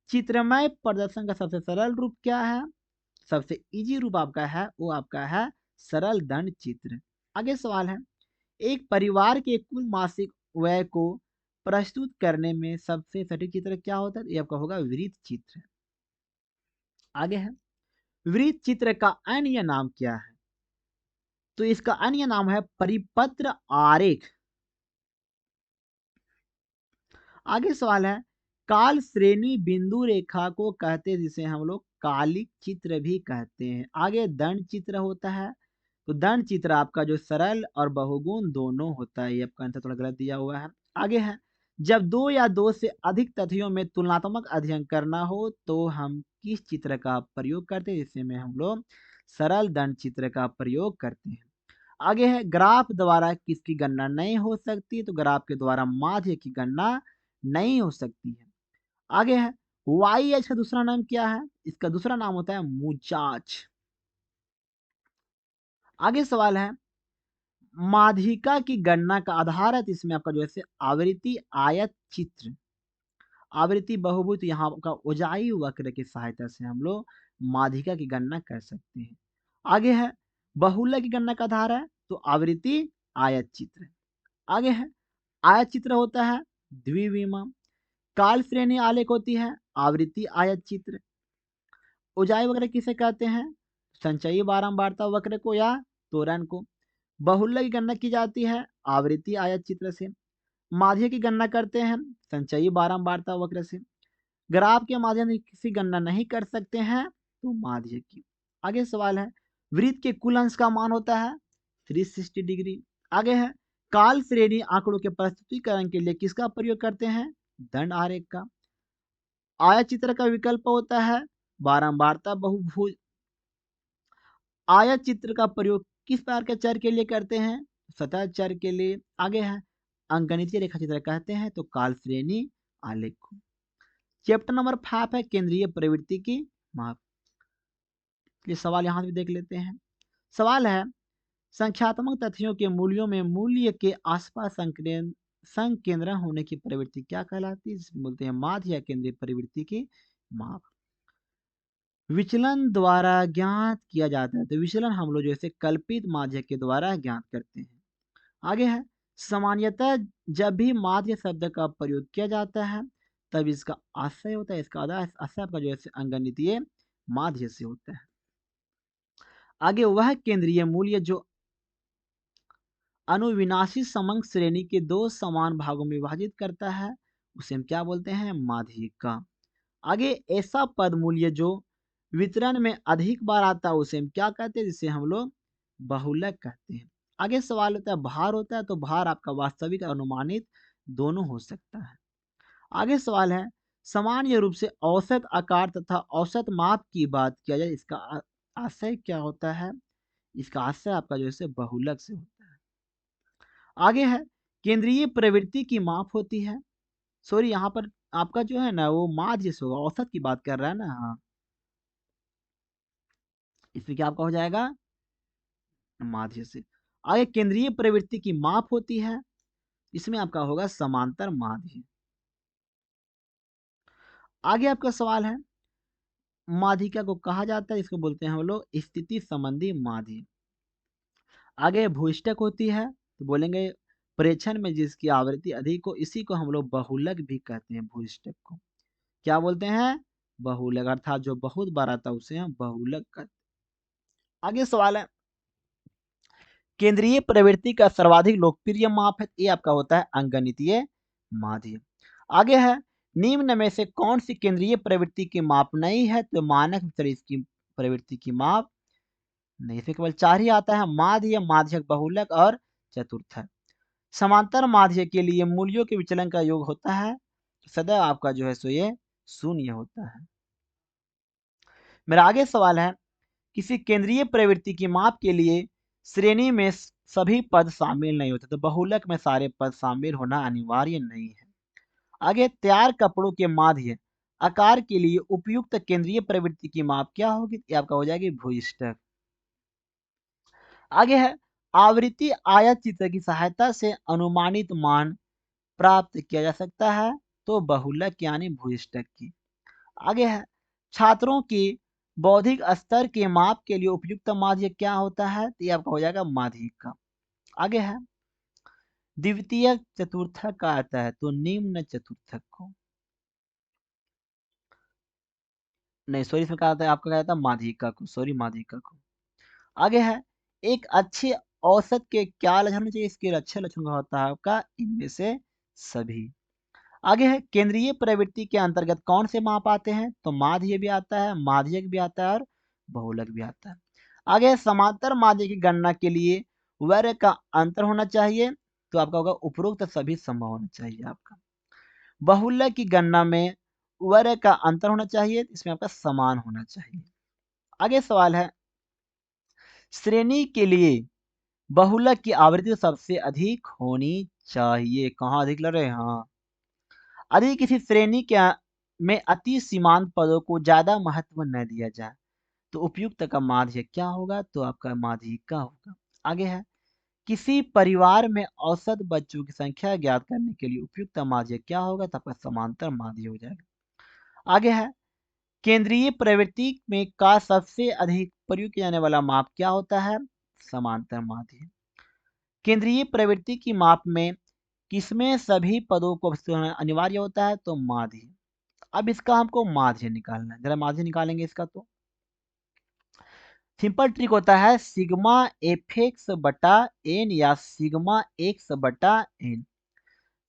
Speaker 1: चित्रमय प्रदर्शन का सबसे सरल रूप क्या है? सबसे इजी रूप आपका है वो आपका है सरल दंड चित्र। आगे सवाल है, एक परिवार के कुल मासिक व्यय को प्रस्तुत करने में सबसे सटीक चित्र क्या होता है? ये आपका होगा वृत्त चित्र। आगे है, वृत्त चित्र का अन्य नाम क्या है? तो इसका अन्य नाम है परिपत्र आरेख। आगे सवाल है, काल श्रेणी बिंदु रेखा को कहते हैं, जिसे हम लोग कालिक चित्र भी कहते हैं। आगे दंड चित्र होता है, तो दंड चित्र आपका जो सरल और बहुगुण दोनों होता है। ये आपका आंसर थोड़ा गलत दिया हुआ है। आगे है, जब दो या दो से अधिक तथ्यों में तुलनात्मक अध्ययन करना हो तो हम किस चित्र का प्रयोग करते हैं? जिससे में हम लोग सरल दंड चित्र का प्रयोग करते हैं। आगे है, ग्राफ द्वारा किसकी गणना नहीं हो सकती? तो ग्राफ के द्वारा माध्य की गणना नहीं हो सकती है। आगे है, वाई एच का दूसरा नाम क्या है? इसका दूसरा नाम होता है मुचाच। आगे सवाल है, माध्यिका की गणना का आधार है, इसमें आपका जो है आवृत्ति आयत चित्र, आवृत्ति बहुभुज, यहाँ का ओजाई वक्र की सहायता से हम लोग माध्यिका की गणना कर सकते हैं। आगे है, बहुलक की गणना का आधार है, तो आवृत्ति आयत चित्र। आगे है, आयत चित्र होता है द्विविमा, काल श्रेणी आलेख होती है आवृत्ति आयत चित्र। उजाई वक्र किसे कहते हैं? संचयी बारंबारता वक्र को या त्वरण को। बहुल्य की गणना की जाती है आवृत्ति आयत चित्र से। माध्य की गणना करते हैं संचयी बारंबारता वक्र से। ग्राफ के माध्यम से किसी गणना नहीं कर सकते हैं तो माध्य की। आगे सवाल है, वृत्त के कुल अंश का मान होता है 360 डिग्री। आगे है, काल श्रेणी आंकड़ों के प्रस्तुतिकरण के लिए किसका प्रयोग करते हैं? दंड आरेख का। आयत चित्र का विकल्प होता है बारंबारता बहुभुज। आयत चित्र का प्रयोग किस प्रकार के चर के लिए करते हैं? सतह चर के लिए। आगे है, अंकगणितीय रेखा चित्र कहते हैं तो काल श्रेणी आलेख को। चैप्टर नंबर 5 है केंद्रीय प्रवृत्ति की माप। ये सवाल यहाँ से भी देख लेते हैं। सवाल है, संख्यात्मक तथ्यों के मूल्यों में मूल्य के आसपास संकेंद्रण होने की प्रवृत्ति क्या कहलाती है? जिसमें बोलते हैं माध्य या केंद्रीय प्रवृत्ति की माप। विचलन द्वारा ज्ञात किया जाता है, तो विचलन हम लोग जैसे कल्पित माध्य के द्वारा ज्ञात करते हैं। आगे है, सामान्यतः जब भी माध्य शब्द का प्रयोग किया जाता है तब इसका आशय होता है, इसका आशय आपका जो है अंगनितीय माध्य से होता है। आगे वह केंद्रीय मूल्य जो अनुविनाशी समंक श्रेणी के दो समान भागों में विभाजित करता है उसे हम क्या बोलते हैं? माध्यिका। आगे ऐसा पद मूल्य जो वितरण में अधिक बार आता है उसे हम क्या कहते हैं? जिसे हम लोग बहुलक कहते हैं। आगे सवाल होता है भार होता है, तो भार आपका वास्तविक अनुमानित दोनों हो सकता है। आगे सवाल है, सामान्य रूप से औसत आकार तथा औसत माप की बात किया जाए, इसका आशय क्या होता है? इसका आशय आपका जो है बहुलक से होता है। आगे है, केंद्रीय प्रवृत्ति की माप होती है। सॉरी, यहाँ पर आपका जो है ना वो माध्य से होगा, औसत की बात कर रहा है ना। हाँ, इसमें क्या आपका हो जाएगा? माध्य से। आगे केंद्रीय प्रवृत्ति की माप होती है, इसमें आपका होगा समांतर माध्य। आगे आपका सवाल है, माध्यिका को कहा जाता है, इसको बोलते हैं हम लोग स्थिति संबंधी माध्य। आगे भूइष्टक होती है, तो बोलेंगे प्रेक्षण में जिसकी आवृत्ति अधिक हो, इसी को हम लोग बहुलक भी कहते हैं। भूइष्टक को क्या बोलते हैं? बहुलक, अर्थात जो बहुत बार आता है उसे हम बहुलक कहते हैं। आगे सवाल है, केंद्रीय प्रवृत्ति का सर्वाधिक लोकप्रिय माप है, ये आपका होता है अंगनितीय माध्य। आगे है, निम्न में से कौन सी केंद्रीय प्रवृत्ति की माप नहीं है? तो मानक वितरण इसकी प्रवृत्ति की माप नहीं, इसमें केवल 4 ही आता है, माध्य, माध्यक, बहुलक और चतुर्थक। समांतर माध्य के लिए मूल्यों के विचलन का योग होता है सदैव आपका जो है सो ये शून्य होता है। मेरा आगे सवाल है, किसी केंद्रीय प्रवृत्ति की माप के लिए श्रेणी में सभी पद शामिल नहीं होते, तो बहुलक में सारे पद शामिल होना अनिवार्य नहीं है। आगे तैयार कपड़ों के माध्य आकार के लिए उपयुक्त केंद्रीय प्रवृत्ति की माप क्या होगी? ये आपका हो जाएगी भूइष्टक। आगे है, आवृत्ति आयत चित्र की सहायता से अनुमानित मान प्राप्त किया जा सकता है, तो बहुलक यानी भूइष्टक की। आगे है, छात्रों की बौद्धिक स्तर के माप के लिए उपयुक्त माध्य क्या होता है? तो ये आपका हो जाएगा माध्यिका। आगे है, द्वितीय चतुर्थक का आता है, तो निम्न चतुर्थक को नहीं, सॉरी, इसमें क्या आता है? आपका क्या आता है? माध्यिका को, सॉरी, माध्यिका को। आगे है, एक अच्छे औसत के क्या लक्षण होने चाहिए? इसके अच्छे लक्षण का होता है आपका इनमें से सभी। आगे है, केंद्रीय प्रवृत्ति के अंतर्गत कौन से माप आते हैं? तो माध्य भी आता है, माध्यक भी आता है और बहुलक भी आता है। आगे है, समांतर माध्य की गणना के लिए वर्ग का अंतर होना चाहिए, तो आपका होगा उपरोक्त सभी संभव होना चाहिए आपका। बहुलक की गणना में वर्ग का अंतर होना चाहिए, इसमें आपका समान होना चाहिए। आगे सवाल है, श्रेणी के लिए बहुलक की आवृत्ति सबसे अधिक होनी चाहिए। कहाँ अधिक लग रहे हैं? हाँ, यदि किसी श्रेणी के में अति सीमांत पदों को ज्यादा महत्व न दिया जाए तो उपयुक्त का माध्य क्या होगा? तो आपका माध्यिका होगा। आगे है, किसी परिवार में औसत बच्चों की संख्या ज्ञात करने के लिए उपयुक्त माध्य क्या होगा? तो आपका समांतर माध्य हो जाएगा। आगे है, केंद्रीय प्रवृत्ति में का सबसे अधिक प्रयोग किया जाने वाला माप क्या होता है? समांतर माध्य। केंद्रीय प्रवृत्ति की माप में किसमें सभी पदों को अनिवार्य होता है? तो माध्य। अब इसका हमको माध्य निकालना है, जरा माध्य निकालेंगे इसका। तो सिंपल ट्रिक होता है सिग्मा एफ एक्स बटा एन या सिग्मा एक्स बटा एन।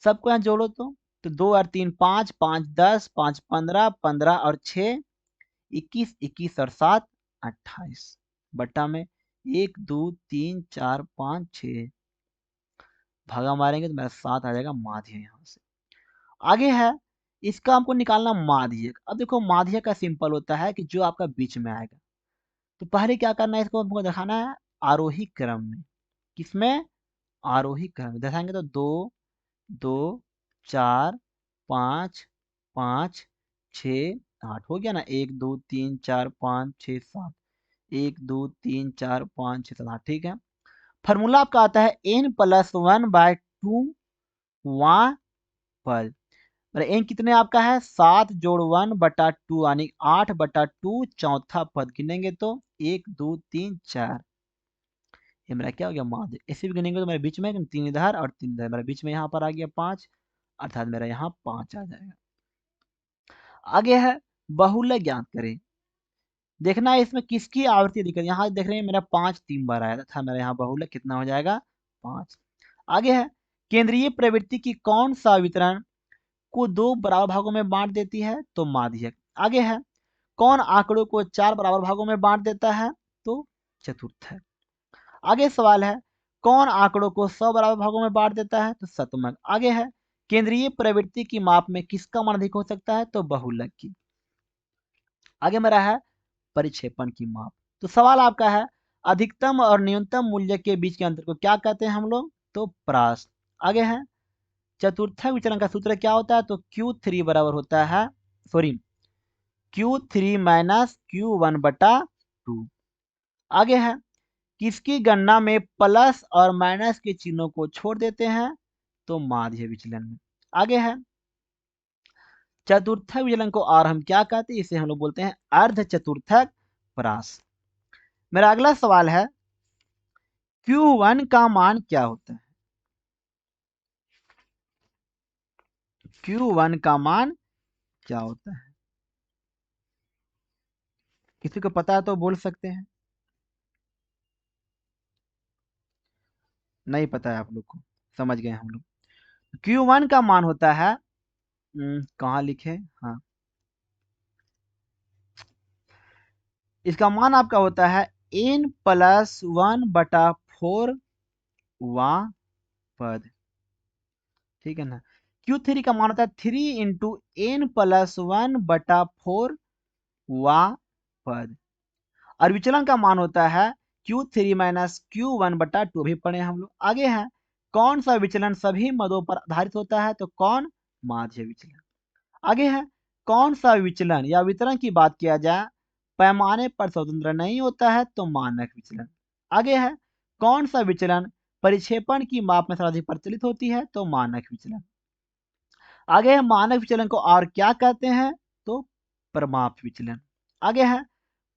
Speaker 1: सबको यहाँ जोड़ो तो 2 और 3 5, 5 10, 5 15, 15 और 6 21, 21 और 7 28 बटा में 1 2 3 4 5 6 भागा मारेंगे तो मेरा 7 आ जाएगा माध्य यहाँ से। आगे है, इसका हमको निकालना माध्य। अब देखो माध्य का सिंपल होता है कि जो आपका बीच में आएगा, तो पहले क्या करना है, इसको हमको दिखाना है आरोही क्रम में। किसमें? आरोही क्रम में दिखाएंगे तो 2 2 4 5 5 6 8 हो गया ना। 1 2 3 4 5 6 7 1 2 3 4 5 6 7 8 ठीक है। फॉर्मूला आपका आता है n+1/2 वां पद। और n कितने आपका है 7 जोड़ 1/2 यानी 8/2 चौथा पद गिनेंगे तो 1 2 3 4। ये मेरा क्या हो गया माध्य। ऐसे भी गिनेंगे तो मेरे बीच में 3 इधर और 3 इधर, मेरे बीच में यहाँ पर आ गया 5, अर्थात मेरा यहाँ 5 आ जाएगा। आगे है बहुलक ज्ञात करें। देखना है इसमें किसकी आवृत्ति दिक्कत, यहाँ देख रहे हैं मेरा 5 3 बार आया था, मेरा यहाँ बहुलक कितना हो जाएगा 5। आगे है केंद्रीय प्रवृत्ति की कौन सा वितरण को 2 बराबर भागों में बांट देती है, तो माध्यक। आगे है कौन आंकड़ों को 4 बराबर भागों में बांट देता है, तो चतुर्थक। आगे सवाल है कौन आंकड़ों को 100 बराबर भागों में बांट देता है, तो शतमक। आगे है केंद्रीय प्रवृत्ति की माप में किसका मान अधिक हो सकता है, तो बहुलक की। आगे मेरा है परिक्षेपण की माप। तो सवाल आपका है अधिकतम और न्यूनतम मूल्य के बीच के अंतर को क्या कहते हैं हम लोग, तो परास। आगे है चतुर्थक विचलन का सूत्र क्या होता है, तो Q3 बराबर होता है Q3 माइनस Q1/2। आगे है किसकी गणना में प्लस और माइनस के चिन्हों को छोड़ देते हैं, तो माध्य विचलन में। आगे है चतुर्थक विचलन को और हम क्या कहते हैं, इसे हम लोग बोलते हैं अर्ध चतुर्थक परास। मेरा अगला सवाल है Q1 का मान क्या होता है, Q1 का मान क्या होता है, किसी को पता है तो बोल सकते हैं, नहीं पता है आप लोग को, समझ गए हम लोग। Q1 का मान होता है कहाँ लिखे, हाँ इसका मान आपका होता है n+1/4 वां पद, ठीक है ना। Q3 का मान होता है 3 × n+1/4 वां पद, और विचलन का मान होता है Q3 माइनस Q1/2 भी पढ़े हम लोग। आगे है कौन सा विचलन सभी मदों पर आधारित होता है, तो कौन माध्य विचलन। आगे है कौन सा विचलन या वितरण की बात किया जाए पैमाने पर स्वतंत्र नहीं होता है, तो मानक विचलन। आगे है कौन सा विचलन परिक्षेपण की माप में सर्वाधिक प्रचलित होती है, तो मानक विचलन। आगे है मानक विचलन को और क्या कहते हैं, तो प्रमाप विचलन। आगे है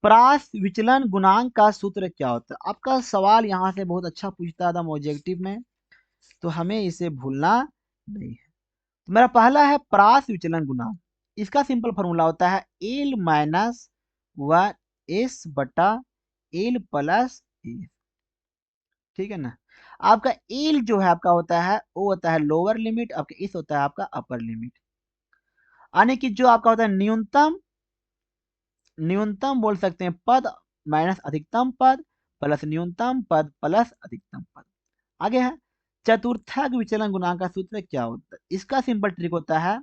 Speaker 1: परास विचलन गुणांक का सूत्र क्या होता है। आपका सवाल यहाँ से बहुत अच्छा पूछता था ऑब्जेक्टिव में, तो हमें इसे भूलना नहीं है। तो मेरा पहला है परास विचलन गुणांक, इसका सिंपल फॉर्मूला होता है L माइनस व एस बटा L प्लस एस, ठीक है ना। आपका L जो है आपका होता है वो होता है लोअर लिमिट, आपका इस होता है आपका अपर लिमिट, यानी कि जो आपका होता है न्यूनतम बोल सकते हैं पद माइनस अधिकतम पद प्लस न्यूनतम पद प्लस अधिकतम पद। आगे है चतुर्थक विचलन गुणांक का सूत्र क्या होता है, इसका सिंपल ट्रिक होता है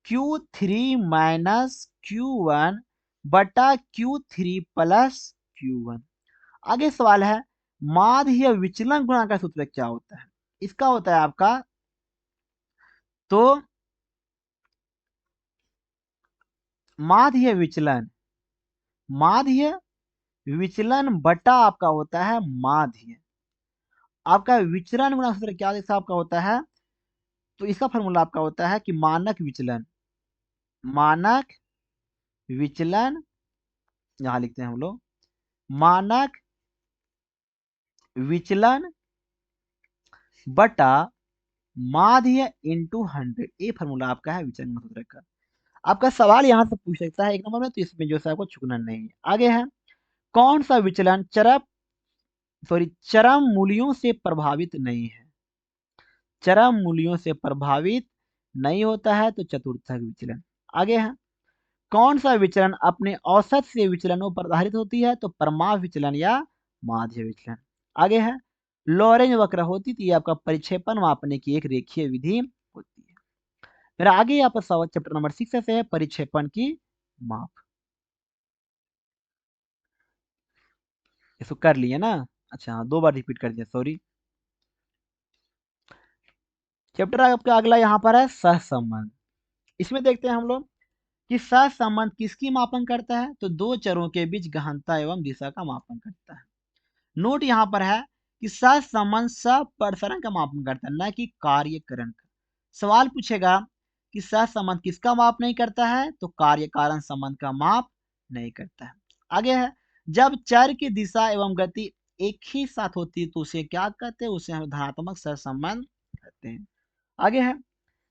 Speaker 1: Q3 माइनस Q1 बटा Q3 प्लस Q1। आगे सवाल है माध्य विचलन गुणांक का सूत्र क्या होता है, इसका होता है आपका तो माध्य विचलन बटा आपका होता है माध्य। आपका विचलन गुणांक सूत्र क्या जैसा आपका होता है, तो इसका फॉर्मूला आपका होता है कि मानक विचलन यहां लिखते हैं हम लोग मानक विचलन बटा माध्य इंटू 100, ये फॉर्मूला आपका है विचलन गुणांक सूत्र का। आपका सवाल यहां से पूछ सकता है 1 नंबर में, तो इसमें जो है आपको चुकना नहीं है। आगे है कौन सा विचलन चरम मूल्यों से प्रभावित नहीं है, चरम मूल्यों से प्रभावित नहीं होता है, तो चतुर्थक विचलन। आगे है कौन सा विचलन अपने औसत से विचलनों पर आधारित होती है, तो प्रमाप विचलन या माध्य विचलन। आगे है लॉरेंज वक्र होती थी आपका परिक्षेपण मापने की एक रेखीय विधि होती है। मेरा आगे यहाँ पर सवाल चैप्टर नंबर 6 से है परिक्षेपण की माप, इसको कर लिए ना, अच्छा हाँ 2 बार रिपीट कर दिया सॉरी। चैप्टर आपका अगला यहाँ पर है सहसंबंध, इसमें देखते हैं हम लोग कि सहसंबंध किसकी मापन करता है? तो दो चरों के बीच गहनता एवं दिशा का मापन करता है। नोट यहाँ पर है कि सहसंबंध सप्रसरण का मापन करता है, न कि कार्यकरण का। सवाल पूछेगा कि सहसंबंध किसका माप नहीं करता है? तो कार्य कारण संबंध का माप नहीं करता है। आगे है, जब चर की दिशा एवं गति एक ही साथ होती है तो उसे क्या कहते हैं? उसे हम धनात्मक सहसंबंध कहते हैं। आगे है,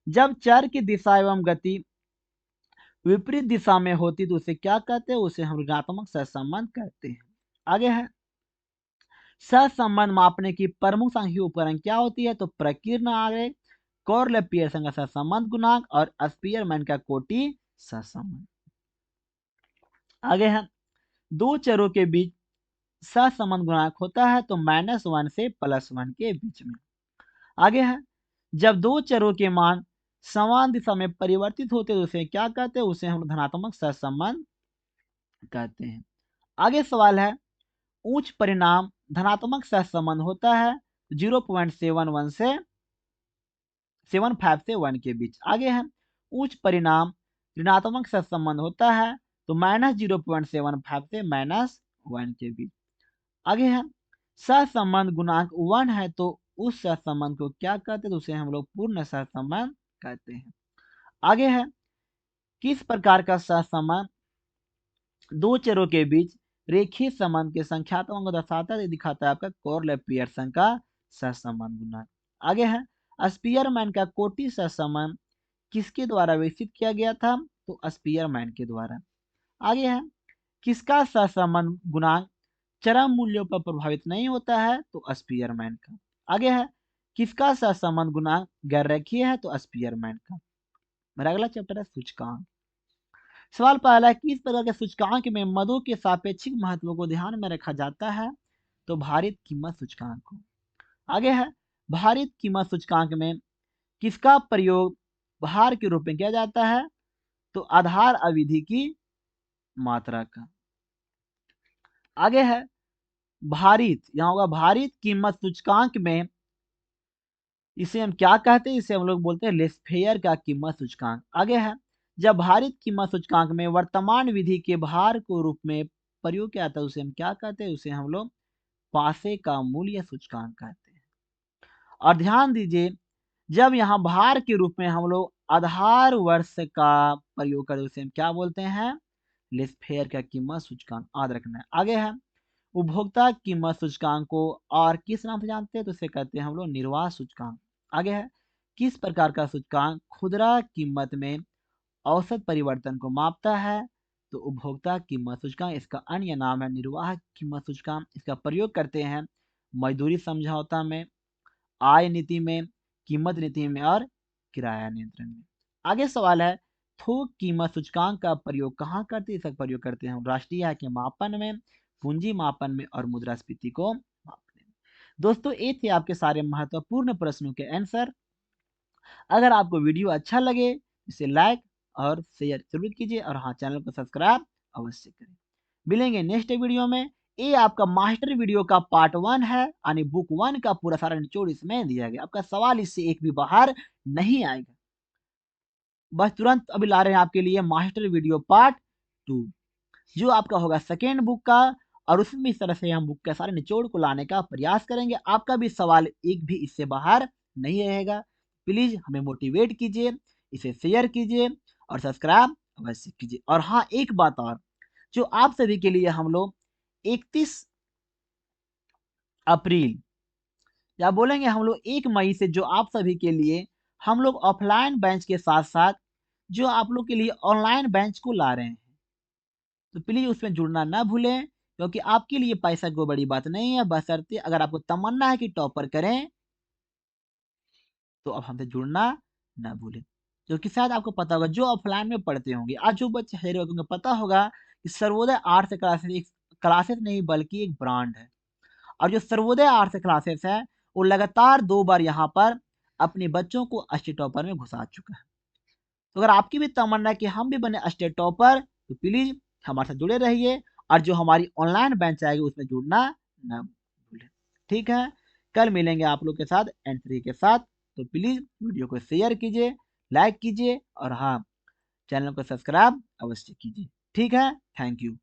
Speaker 1: जब चर की दिशा एवं गति विपरीत दिशा में होती तो उसे क्या कहते हैं? उसे हम ऋणात्मक सहसंबंध कहते हैं। आगे है, सहसंबंध मापने की प्रमुख सांख्यिकीय उपकरण क्या होती है? तो प्रकीर्ण आरेख, कॉर्ल पियर्सन का सहसंबंध गुणांक और स्पीयरमैन का कोटि सहसंबंध। आगे है, दो चरों के बीच सहसंबंध गुणांक होता है तो -1 से +1 के बीच में। आगे है, जब दो चरों के मान समान दिशा में परिवर्तित होते तो उसे क्या कहते हैं? उसे हम धनात्मक सहसंबंध कहते हैं। आगे सवाल है, उच्च परिणाम धनात्मक सहसंबंध होता है 0.71 से 75 से 1 के बीच। आगे है, उच्च परिणाम ऋणात्मक सहसंबंध होता है तो -0.75 से -1 के बीच। आगे है, सहसंबंध गुणांक 1 है तो उस सहसंबंध को क्या कहते हैं? तो उसे हम लोग पूर्ण सहसंबंध कहते हैं। आगे है, किस प्रकार का सहसंबंध दो चरों के बीच रेखीय संबंध के संख्यात्मक को दर्शाता है? दिखाता है आपका कॉर्ल पियर्सन का सहसंबंध गुणांक। आगे है, स्पीयरमैन का कोटि सहसंबंध किसके द्वारा विकसित किया गया था? तो स्पीयरमैन के द्वारा। आगे है, किसका सहसंबंध गुणांक चरम मूल्यों पर प्रभावित नहीं होता है? तो स्पीयरमैन का। आगे है, किसका सहसंबंध गुणांक गैर रेखीय है? तो स्पीयरमैन का। मेरा अगला चैप्टर है सूचकांक। सवाल पहला है, किस प्रकार के सूचकांक में मदों के सापेक्षिक महत्व को ध्यान में रखा जाता है? तो भारित कीमत सूचकांक को। आगे है, भारित कीमत सूचकांक में किसका प्रयोग भार के रूप में किया जाता है? तो आधार अवधि की मात्रा का। आगे है, भारित, यहाँ होगा भारित कीमत सूचकांक में इसे हम क्या कहते हैं? इसे हम लोग बोलते हैं लेस्फेयर का कीमत सूचकांक। आगे है, जब भारित कीमत सूचकांक में वर्तमान विधि के भार को रूप में प्रयोग किया जाता है उसे हम क्या कहते हैं? उसे हम लोग पासे का मूल्य सूचकांक कहते हैं। और ध्यान दीजिए, जब यहाँ भार के रूप में हम लोग आधार वर्ष का प्रयोग करें उसे हम क्या बोलते हैं? लेस्फेयर का कीमत सूचकांक। याद रखना है। आगे है, उपभोक्ता कीमत सूचकांक को और किस नाम से जानते हैं? तो इसे कहते हैं हम लोग निर्वाह सूचकांक। आगे है, किस प्रकार का सूचकांक खुदरा कीमत में औसत परिवर्तन को मापता है? तो उपभोक्ता कीमत सूचकांक। इसका अन्य नाम है निर्वाह कीमत सूचकांक। इसका प्रयोग करते हैं मजदूरी समझौता में, आय नीति में, कीमत नीति में और किराया नियंत्रण में। आगे सवाल है, थोक कीमत सूचकांक का प्रयोग कहाँ करते हैं? इसका प्रयोग करते हैं हम राष्ट्रीय आय के मापन में, पूंजी मापन में और मुद्रास्फीति को मापने में। दोस्तों, ये थे आपके सारे महत्वपूर्ण प्रश्नों के आंसर। अगर आपको वीडियो अच्छा लगे इसे लाइक और शेयर जरूर कीजिए और हाँ, चैनल को सब्सक्राइब अवश्य करें। मिलेंगे नेक्स्ट वीडियो में। ये आपका मास्टर वीडियो का पार्ट 1 है, यानी बुक 1 का पूरा सारा निचोड़ इसमें दिया गया। आपका सवाल इससे एक भी बाहर नहीं आएगा। बस तुरंत अभी ला रहे हैं आपके लिए मास्टर वीडियो पार्ट 2, जो आपका होगा सेकेंड बुक का, और उसमें इस तरह से हम बुक के सारे निचोड़ को लाने का प्रयास करेंगे। आपका भी सवाल एक भी इससे बाहर नहीं रहेगा। प्लीज हमें मोटिवेट कीजिए, इसे शेयर कीजिए और सब्सक्राइब अवश्य कीजिए। और हाँ, एक बात और, जो आप सभी के लिए हम लोग 31 अप्रैल या बोलेंगे हम लोग 1 मई से जो आप सभी के लिए हम लोग ऑफलाइन बैच के साथ साथ जो आप लोग के लिए ऑनलाइन बैच को ला रहे हैं, तो प्लीज उसमें जुड़ना ना भूलें, क्योंकि आपके लिए पैसा कोई बड़ी बात नहीं है। बशर्ते अगर आपको तमन्ना है कि टॉपर करें तो अब हमसे जुड़ना ना भूलें। क्योंकि शायद आपको पता होगा जो ऑफलाइन में पढ़ते होंगे, आज जो बच्चे हेरे होंगे उनको पता होगा कि सर्वोदय आर्ट्स क्लासेस एक क्लासेस नहीं बल्कि एक ब्रांड है। और जो सर्वोदय आर्ट्स क्लासेस है वो लगातार 2 बार यहाँ पर अपने बच्चों को स्टेट टॉपर में घुसा चुका है। तो अगर आपकी भी तमन्ना है कि हम भी बने स्टेट टॉपर, तो प्लीज हमारे साथ जुड़े रहिए और जो हमारी ऑनलाइन बैच आएगी उसमें जुड़ना ना भूलें। ठीक है, कल मिलेंगे आप लोग के साथ एंट्री के साथ। तो प्लीज वीडियो को शेयर कीजिए, लाइक कीजिए और हाँ, चैनल को सब्सक्राइब अवश्य कीजिए। ठीक है, थैंक यू।